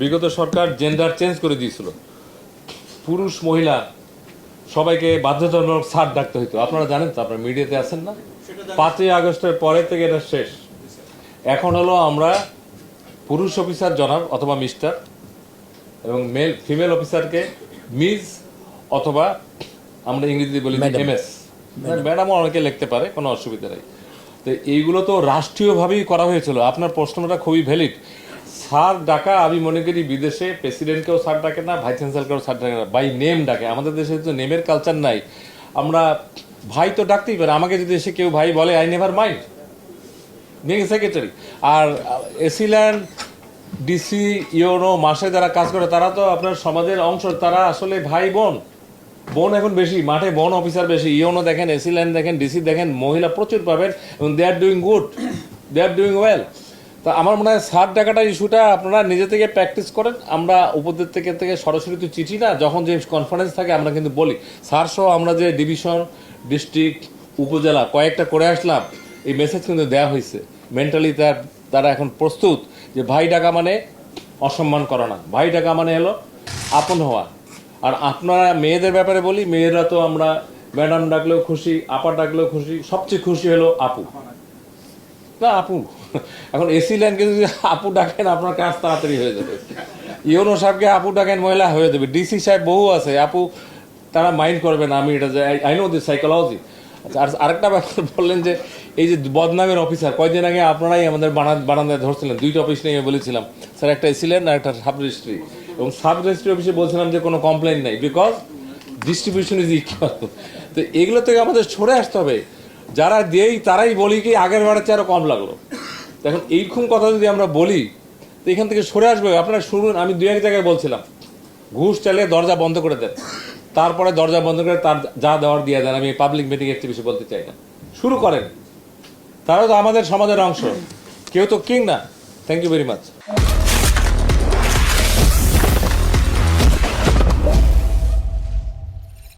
বিগত সরকার gender change করে দিয়েছিল, পুরুষ মহিলা সবাইকে বাধ্যতামূলক স্যার ডাকতে হইতো। আপনারা জানেন তো, আপনারা মিডিয়াতে আছেন না? 5ই আগস্টের পরে থেকে এটা শেষ। এখন হলো আমরা পুরুষ অফিসার জনাব অথবা মিস্টার, এবং ফিমেল অফিসারকে মিস অথবা আমরা ইংরেজিতে বলি এমএস। ম্যাডামও অনেকে লিখতে পারে, কোনো অসুবিধা নেই। তো এইগুলো তো রাষ্ট্রীয়ভাবেই করা হয়েছিল। আপনার প্রশ্নটা খুবই ভ্যালিড। স্যার ডাকা, আমি মনে করি বিদেশে প্রেসিডেন্টকেও স্যার ডাকে না, ভাইস চ্যান্সেলরকেও স্যার ডাকে না, বাই নেম ডাকে। আমাদের দেশে তো নেমের কালচার নাই। আমরা ভাই তো ডাকতেই পারে, আমাকে যদি এসে কেউ ভাই বলে, I never mind, being secretary. আর এসিল্যান্ড, ডিসি, ইউনো, মাসে যারা কাজ করে তারা তো আপনার সমাজের অংশ, তারা আসলে ভাই বোন। বোন এখন বেশি, মাঠে বোন অফিসার বেশি। ইউনো দেখেন, এসিল্যান্ড দেখেন, ডিসি দেখেন, মহিলা প্রচুর পাবেন, এবং they are doing good, they are doing well. তা আমার মনে হয় স্যার ডাকাটা ইস্যুটা আপনারা নিজে থেকে প্র্যাকটিস করেন। আমরা উপদের থেকে সরাসরি তো চিঠি না, যখন যে কনফারেন্স থাকে আমরা কিন্তু বলি স্যার সহ। আমরা যে ডিভিশন, ডিস্ট্রিক্ট, উপজেলা কয়েকটা করে আসলাম, এই মেসেজ কিন্তু দেওয়া হয়েছে। মেন্টালি তারা এখন প্রস্তুত যে ভাই ডাকা মানে অসম্মান করা না, ভাই ডাকা মানে হলো আপন হওয়া। আর আপনারা মেয়েদের ব্যাপারে বলি, মেয়েরা তো আমরা ম্যাডাম ডাকলেও খুশি, আপা ডাকলেও খুশি, সবচেয়ে খুশি হলো আপু না, আপু। এখন এসি লাইনকে যদি আপু ডাকেন, আপনার কাজ তাড়াতাড়ি হয়ে যাবে। ইউনো সাহেবকে আপু ডাকেন, মহিলা হয়ে যাবে। ডিসি সাহেব বহু আছে, আপু তারা মাইন্ড করবে না। আমি এটা আই নো দিস সাইকোলজি। আচ্ছা, আর আরেকটা ব্যাপার বললেন যে এই যে বদনামের অফিসার, কয়দিন আগে আপনারাই আমাদের বারান্দায় ধরছিলেন, 2টা অফিস নিয়ে বলেছিলাম স্যার, একটা এসিলেন আর একটা সাব রেজিস্ট্রি। এবং সাব রেজিস্ট্রি অফিসে বলছিলাম যে কোনো কমপ্লেন নাই, বিকজ ডিস্ট্রিবিউশন ইজ ইকুয়াল। তো এগুলো থেকে আমাদের সরে আসতে হবে। যারা দেই তারাই বলি কি আগের বারের চেয়ে আরও কম লাগলো। এখন এইরকম কথা যদি আমরা বলি, তো এখান থেকে সরে আসবে। আপনারা শুনুন, আমি 2-1 জায়গায় বলছিলাম ঘুষ চাইলে দরজা বন্ধ করে দেন, তারপরে দরজা বন্ধ করে তার যা দেওয়ার দিয়ে দেন। আমি পাবলিক মিটিং একটু বেশি বলতে চাই না। শুরু করেন, তারাও তো আমাদের সমাজের অংশ, কেউ তো কিং না। Thank you very much.